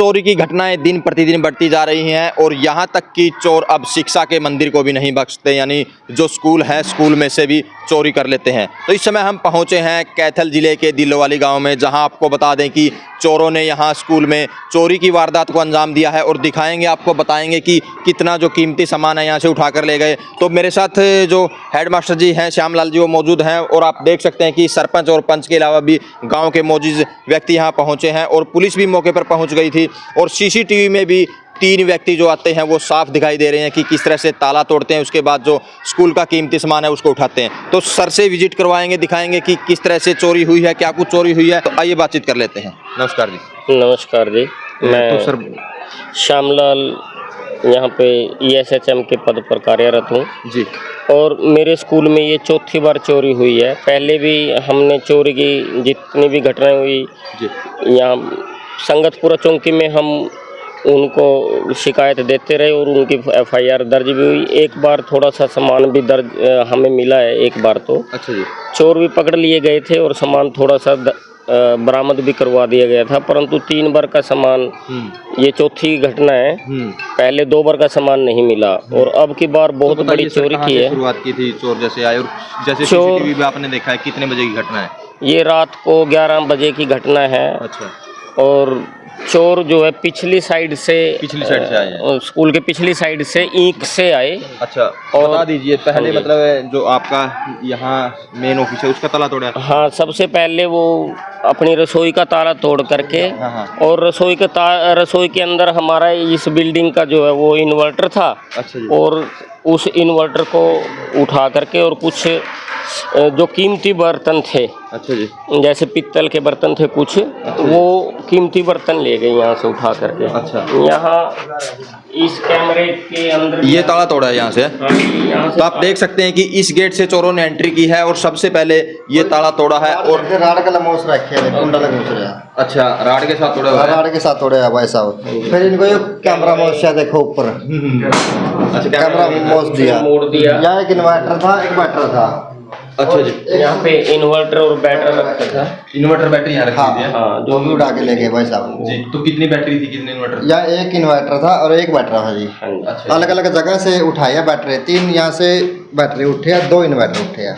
चोरी की घटनाएं दिन प्रतिदिन बढ़ती जा रही हैं और यहाँ तक कि चोर अब शिक्षा के मंदिर को भी नहीं बख्शते, यानी जो स्कूल है स्कूल में से भी चोरी कर लेते हैं। तो इस समय हम पहुँचे हैं कैथल जिले के दिलोवाली गांव में, जहां आपको बता दें कि चोरों ने यहां स्कूल में चोरी की वारदात को अंजाम दिया है और दिखाएंगे आपको, बताएंगे कि कितना जो कीमती सामान है यहाँ से उठा कर ले गए। तो मेरे साथ जो हेडमास्टर जी हैं श्यामलाल जी, वो मौजूद हैं और आप देख सकते हैं कि सरपंच और पंच के अलावा भी गाँव के मौजूद व्यक्ति यहाँ पहुँचे हैं और पुलिस भी मौके पर पहुँच गई थी। और सीसीटीवी में भी 3 व्यक्ति जो आते हैं वो साफ दिखाई दे रहे हैं कि किस तरह से ताला तोड़ते हैं, उसके बाद जो स्कूल का कीमती सामान है उसको उठाते हैं। तो सर से विजिट करवाएंगे, दिखाएंगे कि किस तरह से चोरी हुई है, क्या कुछ चोरी हुई है। तो आइए बातचीत कर लेते हैं। नमस्कार जी। नमस्कार जी, मैं तो सर श्यामलाल यहाँ पे ESHM के पद पर कार्यरत हूँ जी। और मेरे स्कूल में ये चौथी बार चोरी हुई है। पहले भी हमने चोरी की जितनी भी घटनाएं हुई जी, यहाँ संगतपुरा चौकी में हम उनको शिकायत देते रहे और उनकी FIR दर्ज भी हुई। एक बार थोड़ा सा सामान भी दर्ज हमें मिला है। एक बार तो अच्छा जी, चोर भी पकड़ लिए गए थे और सामान थोड़ा सा बरामद भी करवा दिया गया था, परंतु 3 बार का सामान, ये चौथी घटना है। पहले 2 बार का सामान नहीं मिला और अब की बार बहुत तो बड़ी चोरी की है। शुरुआत की थी चोर जैसे आए और जैसे सीसीटीवी में आपने देखा है, कितने बजे की घटना है? ये रात को 11 बजे की घटना है। अच्छा। और चोर जो है पिछली साइड से आए हैं, स्कूल के पिछली साइड से ईंट से आए। अच्छा, और बता दीजिए पहले मतलब जो आपका यहाँ मेन ऑफिस है उसका ताला तोड़ा? हाँ, सबसे पहले वो अपनी रसोई का ताला तोड़ करके, और रसोई के अंदर हमारा इस बिल्डिंग का जो है वो इन्वर्टर था। अच्छा जी। और उस इन्वर्टर को उठा करके और कुछ जो कीमती बर्तन थे, अच्छा जी, जैसे पित्तल के बर्तन थे कुछ, अच्छा, वो कीमती बर्तन ले गए यहाँ से उठा करके। अच्छा, यहाँ इस कैमरे के अंदर ये ताला तोड़ा है यहाँ से। तो आप देख सकते हैं कि इस गेट से चोरों ने एंट्री की है और सबसे पहले ये ताला तोड़ा है और राड का लमोस रखे हैं, कुंडा लगा घुस रहा है। अच्छा, राड के साथ तोड़ा हुआ है? राड के साथ तोड़ा है भाई साहब। फिर इनको ये कैमरा मॉस देखो ऊपर। अच्छा, कैमरा मॉस दिया, मोड़ दिया। यहाँ एक इन्वर्टर था, एक बैटरी था। अच्छा जी, यहाँ पे इन्वर्टर और बैटरी रखा था। इन्वर्टर बैटरी यहाँ रखी थी? हाँ, जो भी उड़ा के ले गए भाई साहब जी। तो कितनी बैटरी थी, कितने इन्वर्टर? यहाँ एक इन्वर्टर था और एक बैटरी था जी। अच्छा, अलग अलग जगह से उठाया बैटरी, 3 यहाँ से बैटरी उठे हैं, 2 इन्वर्टर उठे हैं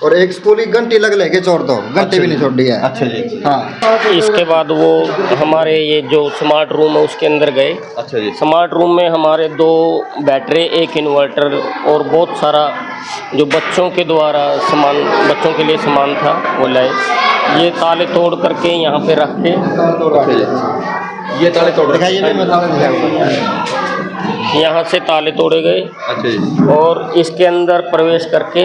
और एक स्कूल की घंटी लग लेके छोड़ दो, घंटी भी नहीं छोड़ दी है। अच्छा जी, हाँ। इसके बाद वो हमारे ये जो स्मार्ट रूम है उसके अंदर गए। अच्छा जी। स्मार्ट रूम में हमारे 2 बैटरी, एक इन्वर्टर और बहुत सारा जो बच्चों के द्वारा सामान, बच्चों के लिए सामान था वो लाए। ये ताले तोड़ करके यहाँ पे रख के, ये ताले तोड़ यहाँ से ताले तोड़े गए। अच्छा जी। और इसके अंदर प्रवेश करके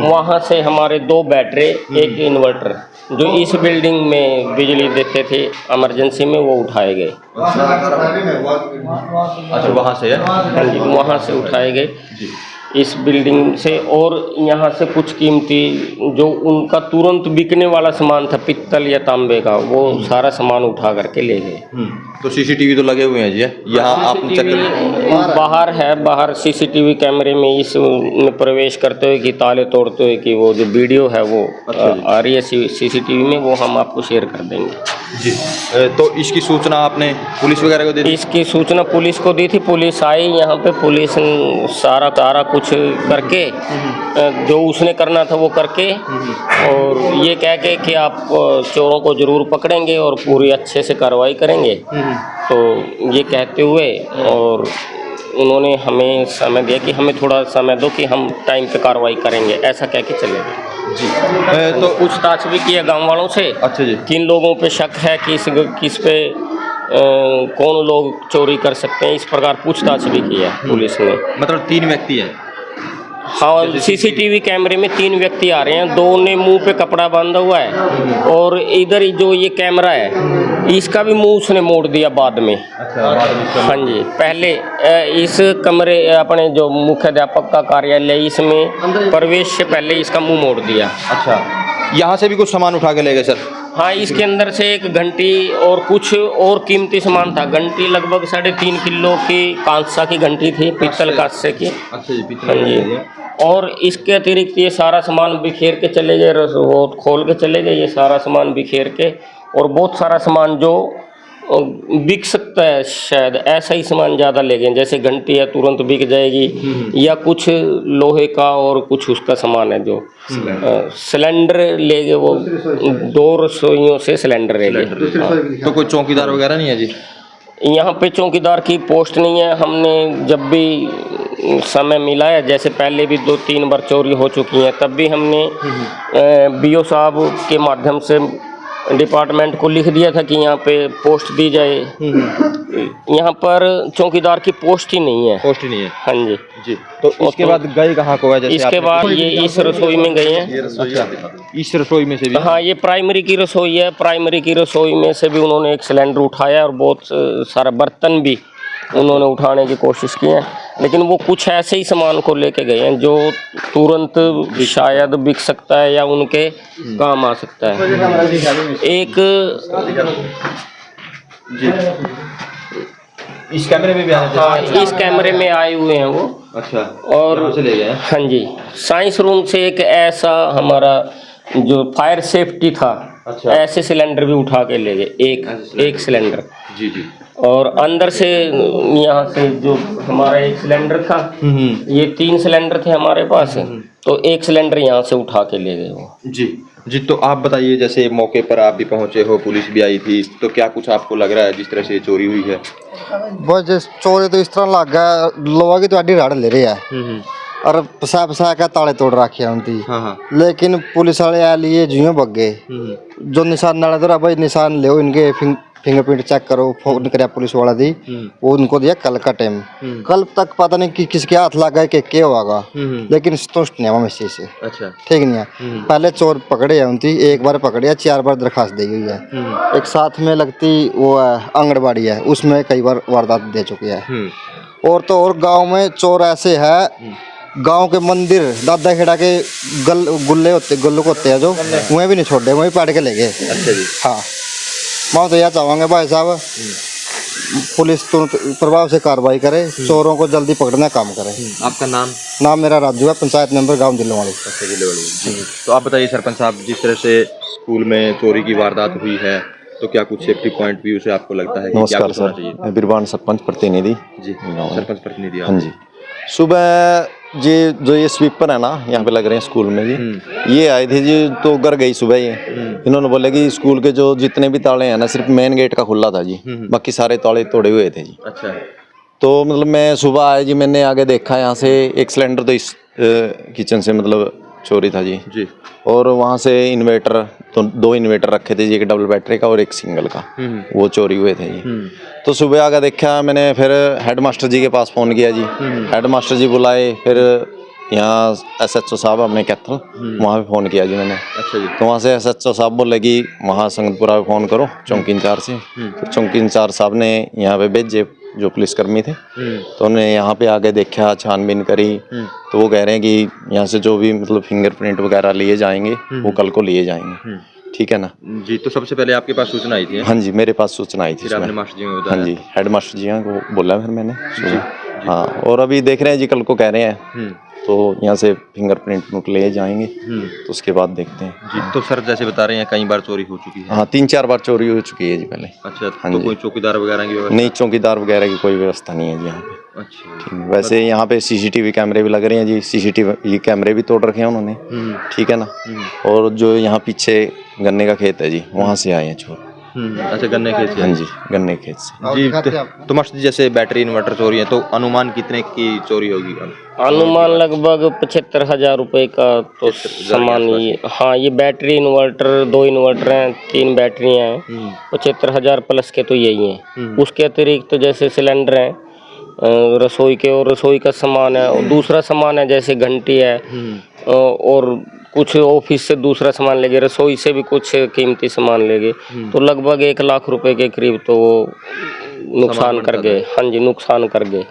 वहाँ से हमारे 2 बैटरी, एक इन्वर्टर जो इस बिल्डिंग में बिजली देते थे इमरजेंसी में, वो उठाए गए। अच्छा, वहाँ से? हाँ जी, वहाँ से उठाए गए इस बिल्डिंग से। और यहाँ से कुछ कीमती जो उनका तुरंत बिकने वाला सामान था, पित्तल या तांबे का, वो सारा सामान उठा करके ले गए। तो सीसीटीवी तो लगे हुए हैं जी यहाँ? आप बाहर है, बाहर सीसीटीवी कैमरे में इस में प्रवेश करते हुए कि ताले तोड़ते हुए कि वो जो वीडियो है वो आ रही है सीसीटीवी में, वो हम आपको शेयर कर देंगे जी। तो इसकी सूचना आपने पुलिस वगैरह को दी थी? इसकी सूचना पुलिस को दी थी। पुलिस आई यहाँ पे, पुलिस सारा कुछ करके जो उसने करना था वो करके, और ये कह के कि आप चोरों को ज़रूर पकड़ेंगे और पूरी अच्छे से कार्रवाई करेंगे। तो ये कहते हुए और उन्होंने हमें समय दिया कि हमें थोड़ा समय दो कि हम टाइम पे कार्रवाई करेंगे, ऐसा कह के चले गए जी। तो पूछताछ भी किया गांव वालों से। अच्छा जी। किन लोगों पे शक है, किस पे कौन लोग चोरी कर सकते हैं, इस प्रकार पूछताछ भी किया पुलिस ने। मतलब 3 व्यक्ति हैं? हाँ, सीसीटीवी कैमरे में 3 व्यक्ति आ रहे हैं। 2 ने मुंह पे कपड़ा बांधा हुआ है और इधर जो ये कैमरा है इसका भी मुंह उसने मोड़ दिया बाद में। अच्छा, हाँ जी। पहले इस कमरे, अपने जो मुख्याध्यापक का कार्यालय, इसमें प्रवेश से पहले इसका मुंह मोड़ दिया। अच्छा, यहाँ से भी कुछ सामान उठा के ले गए सर? हाँ, इसके अंदर से एक घंटी और कुछ और कीमती सामान था। घंटी लगभग 3.5 किलो की कांसा की घंटी थी, पित्तल कांसे की। अच्छा जी, पित्तल। हाँ जी। और इसके अतिरिक्त ये सारा सामान बिखेर के चले गए, वो खोल के चले गए ये सारा सामान बिखेर के। और बहुत सारा सामान जो बिक सकता है शायद, ऐसा ही सामान ज़्यादा ले गए, जैसे घंटी है तुरंत बिक जाएगी, या कुछ लोहे का और कुछ उसका सामान है जो सिलेंडर ले गए, वो 2 रसोइयों से सिलेंडर ले गए। तो कोई चौकीदार वगैरह नहीं है जी? यहाँ पे चौकीदार की पोस्ट नहीं है। हमने जब भी समय मिला है, जैसे पहले भी 2-3 बार चोरी हो चुकी हैं, तब भी हमने बीओ साहब के माध्यम से डिपार्टमेंट को लिख दिया था कि यहाँ पे पोस्ट दी जाए। यहाँ पर चौकीदार की पोस्ट ही नहीं है। पोस्ट ही नहीं है? हाँ जी जी। तो इसके बाद गए कहाँ को है? जैसे इसके बाद ये इस रसोई में गए हैं। अच्छा, इस रसोई में से भी? हाँ, ये प्राइमरी की रसोई है। प्राइमरी की रसोई में से भी उन्होंने एक सिलेंडर उठाया और बहुत सारा बर्तन भी उन्होंने उठाने की कोशिश की है, लेकिन वो कुछ ऐसे ही सामान को लेके गए हैं जो तुरंत शायद बिक सकता है या उनके काम आ सकता है। एक जी, इस कैमरे में भी आए थे? हाँ, इस कैमरे में आए हुए हैं वो। अच्छा, और से ले गए? हाँ जी, साइंस रूम से एक ऐसा हमारा जो फायर सेफ्टी था, अच्छा, ऐसे सिलेंडर भी उठा के ले गए, एक सिलेंडर। जी जी। और अंदर से यहाँ से जो हमारा एक सिलेंडर था, ये 3 सिलेंडर थे हमारे पास, तो एक सिलेंडर यहाँ से उठा के ले गए वो। जी जी। तो आप बताइए, जैसे मौके पर आप भी पहुंचे हो, पुलिस भी आई थी, तो क्या कुछ आपको लग रहा है जिस तरह से चोरी हुई है? बस चोरी तो इस तरह लग गया, लोगों की तो अड्डी राड़ ले रही है और पसा के ताले तोड़ रखे हैं उनकी। हाँ। लेकिन पुलिस वाले आ लिए जुए भग गए। जो निशान डाला था, भाई निशान ले इनके फिंगरप्रिंट चेक करो, फोन कराया पुलिस वाला दी, वो उनको दिया कल का टाइम। कल तक पता नहीं कि किसके हाथ लगा है कि क्या होगा, लेकिन संतुष्ट नहीं हुआ मैं इस चीज से। अच्छा, ठीक नहीं है। पहले चोर पकड़े हैं उनकी, 1 बार पकड़े है, 4 बार दरखास्त दी हुई है। एक साथ में लगती वो है आंगनबाड़ी है, उसमें कई बार वारदात दे चुकी है। और तो और गाँव में चोर ऐसे है, गांव के मंदिर दादा खेड़ा के गुल्लक होते हैं जो, वहीं भी नहीं छोड़े, वहीं पाड़ के ले गए। अच्छा जी। हाँ, मैं तो यह चाहूँगा भाई साहब, पुलिस तुरंत प्रभाव से कार्रवाई करे, चोरों को जल्दी पकड़ने का काम करे। आपका नाम? नाम मेरा राजू है, पंचायत मेंबर गांव जिलेवाड़ी। जी। तो आप बताइए सरपंच साहब, जिस तरह से स्कूल में चोरी की वारदात हुई है, तो क्या कुछ सेफ्टी पॉइंट व्यू से आपको लगता है कि क्या कुछ होना चाहिए? मैं बिरबान सरपंच प्रतिनिधि। जी, सरपंच प्रतिनिधि। हाँ जी। सुबह जी जो ये स्वीपर है ना, यहाँ पे लग रहे हैं स्कूल में जी, ये आए थे जी, तो घर गई सुबह ये। इन्होंने बोला कि स्कूल के जो जितने भी ताले हैं ना, सिर्फ मेन गेट का खुला था जी, बाकी सारे ताले तोड़े हुए थे जी। अच्छा। तो मतलब मैं सुबह आया जी, मैंने आगे देखा यहाँ से एक सिलेंडर तो इस किचन से मतलब चोरी था जी। और वहाँ से इन्वर्टर, तो 2 इन्वर्टर रखे थे जी, एक डबल बैटरी का और एक सिंगल का, वो चोरी हुए थे जी। तो सुबह आगे देखा मैंने, फिर हेडमास्टर जी के पास फ़ोन किया जी, हेडमास्टर जी बुलाए, फिर यहाँ SHO साहब अपने कैथल, वहाँ पे फ़ोन किया जी मैंने। अच्छा जी। तो वहाँ से SHO साहब बोले कि वहाँ संगतपुरा पे फ़ोन करो चौकी इंचार्ज से। तो चौकी इंचार्ज साहब ने यहाँ पे भेजे जो पुलिसकर्मी थे, तो उन्होंने यहाँ पे आके देखा, छानबीन करी, तो वो कह रहे हैं कि यहाँ से जो भी मतलब फिंगरप्रिंट वगैरह लिए जाएंगे वो कल को लिए जाएंगे। ठीक है ना जी। तो सबसे पहले आपके पास सूचना आई थी? हाँ जी, मेरे पास सूचना आई थी। आपने मास्टर जी को बताया? हाँ जी, हेड मास्टर जी को बोला फिर मैंने। हाँ, और अभी देख रहे हैं जी, कल को कह रहे हैं, तो यहाँ से फिंगरप्रिंट ले जाएंगे, तो उसके बाद देखते हैं जी। तो सर जैसे बता रहे हैं कई बार चोरी हो चुकी है? हाँ, 3-4 बार चोरी हो चुकी है जी पहले। अच्छा। हाँ तो जी। कोई चौकीदार वगैरह की व्यवस्था? नहीं, चौकीदार वगैरह की कोई व्यवस्था नहीं है जी यहाँ पे। अच्छा। वैसे यहाँ पे CCTV कैमरे भी लग रहे हैं जी, CCTV कैमरे भी तोड़ रखे हैं उन्होंने। ठीक है ना। और जो यहाँ पीछे गन्ने का खेत है जी, वहाँ से आए हैं चोर। अच्छा, गन्ने खेत से? हाँ जी, गन्ने खेत से जी। तो मास्टर जी, जैसे बैटरी इन्वर्टर चोरी है, तो अनुमान कितने की चोरी होगी? अनुमान लगभग 75,000 रुपये का तो सामान ये। हाँ, ये बैटरी इन्वर्टर, 2 इन्वर्टर हैं, 3 बैटरियाँ हैं, 75,000 प्लस के तो यही हैं। उसके अतिरिक्त तो जैसे सिलेंडर हैं रसोई के, और रसोई का सामान है, और दूसरा सामान है जैसे घंटी है, और कुछ ऑफिस से दूसरा सामान ले गए, रसोई से भी कुछ कीमती सामान ले गए, तो लगभग 1 लाख रुपए के करीब तो वो नुकसान कर गए। हाँ जी, नुकसान कर गए।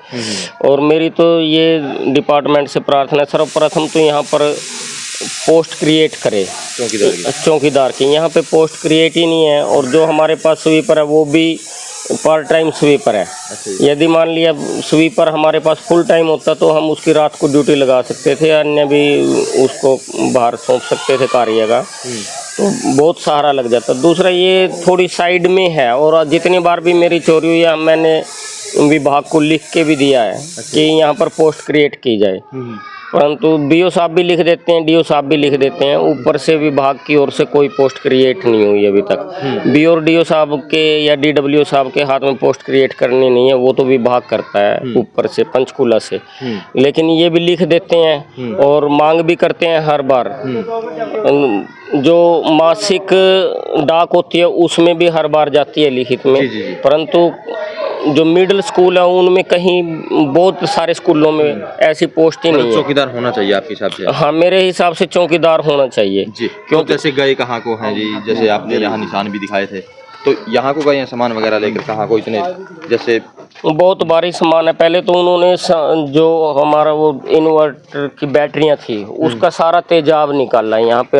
और मेरी तो ये डिपार्टमेंट से प्रार्थना है, सर्वप्रथम तो यहाँ पर पोस्ट क्रिएट करे चौकीदार की। यहाँ पे पोस्ट क्रिएट ही नहीं है, और जो हमारे पास स्वीपर है वो भी पार्ट टाइम स्वीपर है। यदि मान लिया स्वीपर हमारे पास फुल टाइम होता तो हम उसकी रात को ड्यूटी लगा सकते थे, अन्य भी उसको बाहर सौंप सकते थे कार्य का। तो बहुत सहारा लग जाता। दूसरा ये थोड़ी साइड में है, और जितनी बार भी मेरी चोरी हुई है मैंने विभाग को लिख के भी दिया है कि यहाँ पर पोस्ट क्रिएट की जाए, परंतु बीओ साहब भी लिख देते हैं, डीओ साहब भी लिख देते हैं, ऊपर से विभाग की ओर से कोई पोस्ट क्रिएट नहीं हुई अभी तक। बीओ और डीओ साहब के या डीडब्ल्यू साहब के हाथ में पोस्ट क्रिएट करनी नहीं है, वो तो विभाग करता है ऊपर से, पंचकूला से। लेकिन ये भी लिख देते हैं और मांग भी करते हैं हर बार। जो मासिक डाक होती है उसमें भी हर बार जाती है लिखित में, परंतु जो मिडिल स्कूल है उनमें कहीं बहुत सारे स्कूलों में ऐसी पोस्ट ही नहीं है। चौकीदार होना चाहिए आपके हिसाब से? हाँ, मेरे हिसाब से चौकीदार होना चाहिए जी। क्यों जैसे गए कहाँ को हैं जी, जैसे आपने यहाँ निशान भी दिखाए थे, तो यहाँ को गए हैं सामान वगैरह लेकर, कहाँ को इतने, जैसे बहुत भारी सामान है। पहले तो उन्होंने जो हमारा वो इन्वर्टर की बैटरियां थी उसका सारा तेजाब निकाला यहाँ पे,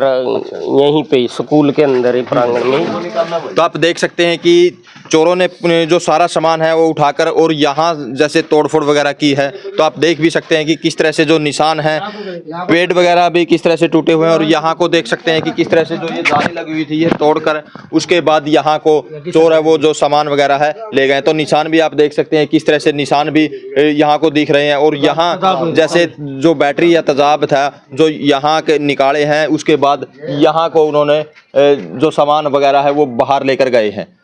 यहीं पे स्कूल के अंदर ही प्रांगण में। तो आप देख सकते हैं कि चोरों ने जो सारा सामान है वो उठाकर और यहाँ जैसे तोड़फोड़ वगैरह की है, तो आप देख भी सकते हैं कि किस तरह से जो निशान है, पेड़ वगैरह भी किस तरह से टूटे हुए हैं, और यहाँ को देख सकते हैं कि किस तरह से जो ये जाली लगी हुई थी ये तोड़कर उसके बाद यहाँ को चोर है वो जो सामान वगैरह है ले गए। तो निशान भी आप देख सकते हैं किस तरह से निशान भी यहाँ को दिख रहे हैं, और यहाँ जैसे जो बैटरी या तेजाब था जो यहाँ के निकाले हैं, उसके बाद यहाँ को उन्होंने जो सामान वगैरह है वो बाहर लेकर गए हैं।